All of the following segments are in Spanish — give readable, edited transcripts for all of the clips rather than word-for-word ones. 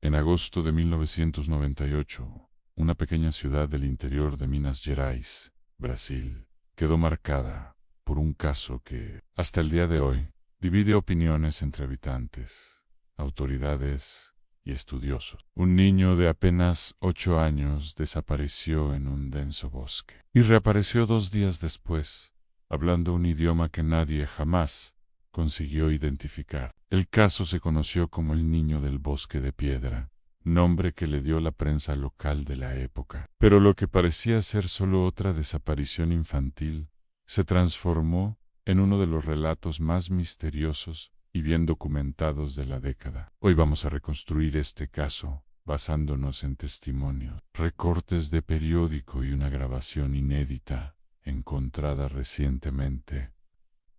En agosto de 1998, una pequeña ciudad del interior de Minas Gerais, Brasil, quedó marcada por un caso que, hasta el día de hoy, divide opiniones entre habitantes, autoridades y estudiosos. Un niño de apenas 8 años desapareció en un denso bosque y reapareció 2 días después, hablando un idioma que nadie jamás consiguió identificar. El caso se conoció como el Niño del Bosque de Piedra, nombre que le dio la prensa local de la época. Pero lo que parecía ser solo otra desaparición infantil se transformó en uno de los relatos más misteriosos y bien documentados de la década. Hoy vamos a reconstruir este caso basándonos en testimonios, recortes de periódico y una grabación inédita encontrada recientemente.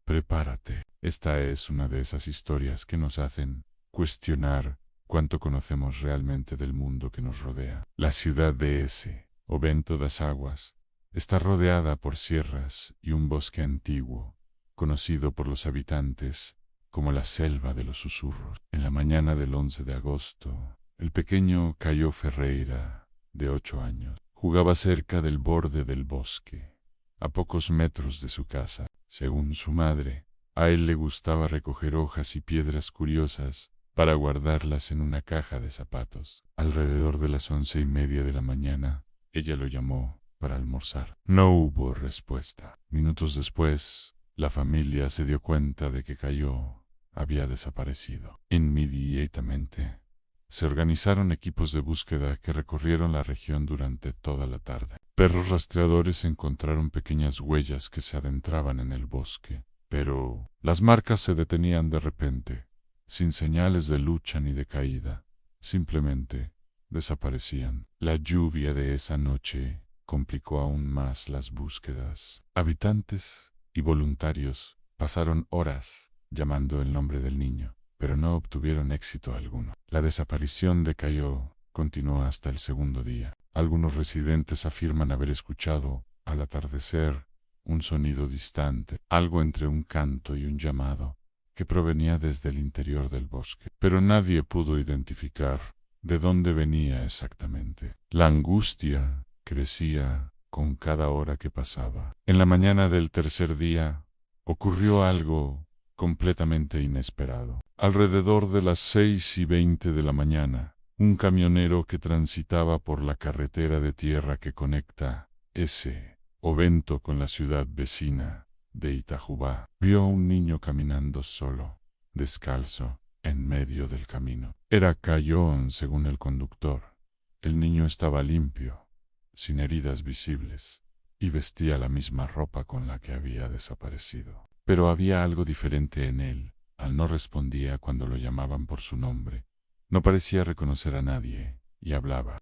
Prepárate. Esta es una de esas historias que nos hacen cuestionar cuánto conocemos realmente del mundo que nos rodea. La ciudad de ese, Ovento das Aguas, está rodeada por sierras y un bosque antiguo, conocido por los habitantes como la Selva de los Susurros. En la mañana del 11 de agosto, el pequeño Caio Ferreira, de 8 años, jugaba cerca del borde del bosque, a pocos metros de su casa. Según su madre, a él le gustaba recoger hojas y piedras curiosas para guardarlas en una caja de zapatos. Alrededor de las 11:30 de la mañana, ella lo llamó para almorzar. No hubo respuesta. Minutos después, la familia se dio cuenta de que Caio había desaparecido. Inmediatamente, se organizaron equipos de búsqueda que recorrieron la región durante toda la tarde. Perros rastreadores encontraron pequeñas huellas que se adentraban en el bosque, pero las marcas se detenían de repente, sin señales de lucha ni de caída. Simplemente desaparecían. La lluvia de esa noche complicó aún más las búsquedas. Habitantes y voluntarios pasaron horas llamando el nombre del niño, pero no obtuvieron éxito alguno. La desaparición de Caio continuó hasta el segundo día. Algunos residentes afirman haber escuchado, al atardecer, un sonido distante, algo entre un canto y un llamado, que provenía desde el interior del bosque. Pero nadie pudo identificar de dónde venía exactamente. La angustia crecía con cada hora que pasaba. En la mañana del tercer día, ocurrió algo completamente inesperado. Alrededor de las 6:20 de la mañana, un camionero que transitaba por la carretera de tierra que conecta ese Ovento con la ciudad vecina de Itajubá, vio a un niño caminando solo, descalzo, en medio del camino. Era Caio, según el conductor. El niño estaba limpio, sin heridas visibles, y vestía la misma ropa con la que había desaparecido. Pero había algo diferente en él. No respondía cuando lo llamaban por su nombre. No parecía reconocer a nadie, y hablaba.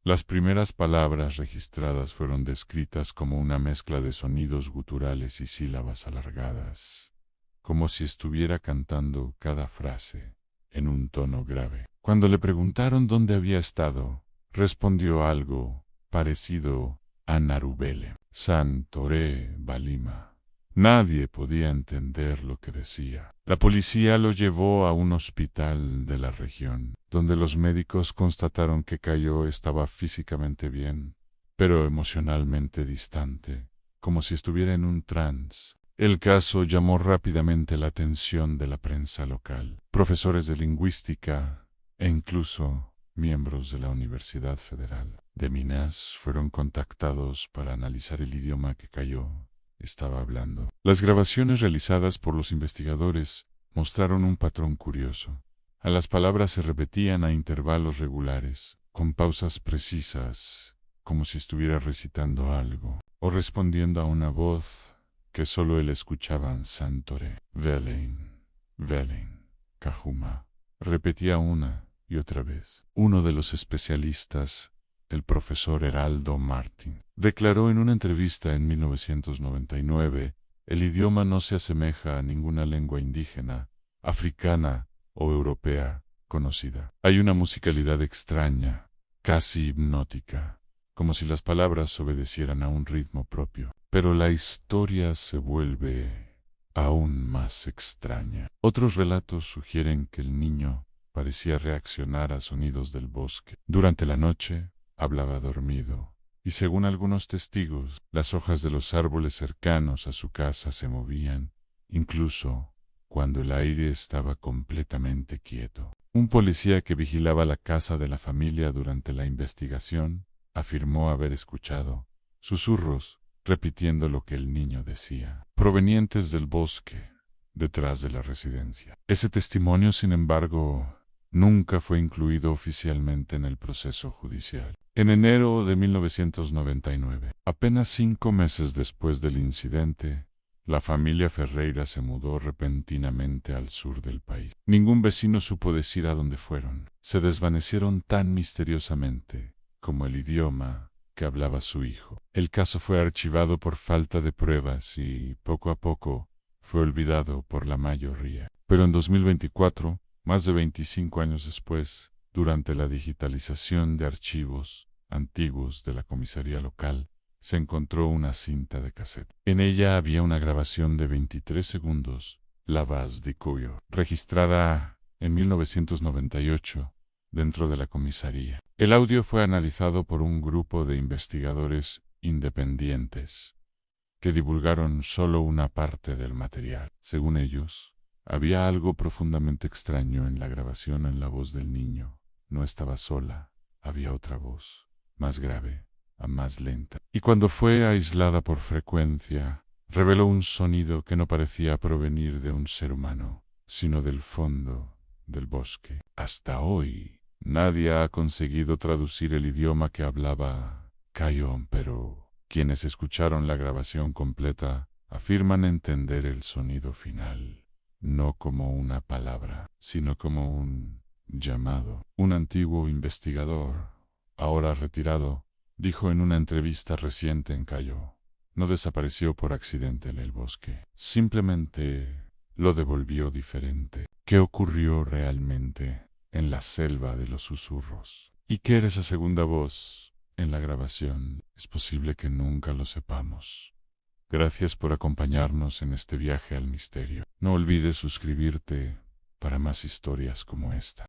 Las primeras palabras registradas fueron descritas como una mezcla de sonidos guturales y sílabas alargadas, como si estuviera cantando cada frase en un tono grave. Cuando le preguntaron dónde había estado, respondió algo parecido a Narubele, Santore Balima. Nadie podía entender lo que decía. La policía lo llevó a un hospital de la región, donde los médicos constataron que Caio estaba físicamente bien, pero emocionalmente distante, como si estuviera en un trance. El caso llamó rápidamente la atención de la prensa local. Profesores de lingüística e incluso miembros de la Universidad Federal de Minas fueron contactados para analizar el idioma que Caio estaba hablando. Las grabaciones realizadas por los investigadores mostraron un patrón curioso. A las palabras se repetían a intervalos regulares, con pausas precisas, como si estuviera recitando algo, o respondiendo a una voz que solo él escuchaba. Santore, Velen, Cajuma. Repetía una y otra vez. Uno de los especialistas, el profesor Heraldo Martín, declaró en una entrevista en 1999, el idioma no se asemeja a ninguna lengua indígena, africana o europea conocida. Hay una musicalidad extraña, casi hipnótica, como si las palabras obedecieran a un ritmo propio. Pero la historia se vuelve aún más extraña. Otros relatos sugieren que el niño parecía reaccionar a sonidos del bosque. Durante la noche, hablaba dormido, y según algunos testigos, las hojas de los árboles cercanos a su casa se movían, incluso cuando el aire estaba completamente quieto. Un policía que vigilaba la casa de la familia durante la investigación afirmó haber escuchado susurros repitiendo lo que el niño decía, provenientes del bosque detrás de la residencia. Ese testimonio, sin embargo, nunca fue incluido oficialmente en el proceso judicial. En enero de 1999, apenas 5 meses después del incidente, la familia Ferreira se mudó repentinamente al sur del país. Ningún vecino supo decir a dónde fueron. Se desvanecieron tan misteriosamente como el idioma que hablaba su hijo. El caso fue archivado por falta de pruebas y, poco a poco, fue olvidado por la mayoría. Pero en 2024, más de 25 años después, durante la digitalización de archivos antiguos de la comisaría local, se encontró una cinta de cassette. En ella había una grabación de 23 segundos, La Voz de Cuyo, registrada en 1998 dentro de la comisaría. El audio fue analizado por un grupo de investigadores independientes que divulgaron solo una parte del material. Según ellos, había algo profundamente extraño en la grabación en la voz del niño. No estaba sola, había otra voz, más grave, más lenta. Y cuando fue aislada por frecuencia, reveló un sonido que no parecía provenir de un ser humano, sino del fondo del bosque. Hasta hoy, nadie ha conseguido traducir el idioma que hablaba Cayón, pero quienes escucharon la grabación completa afirman entender el sonido final, no como una palabra, sino como un llamado. Un antiguo investigador, ahora retirado, dijo en una entrevista reciente en Cayó, no desapareció por accidente en el bosque, simplemente lo devolvió diferente. ¿Qué ocurrió realmente en la selva de los susurros? ¿Y qué era esa segunda voz en la grabación? Es posible que nunca lo sepamos. Gracias por acompañarnos en este viaje al misterio. No olvides suscribirte para más historias como esta.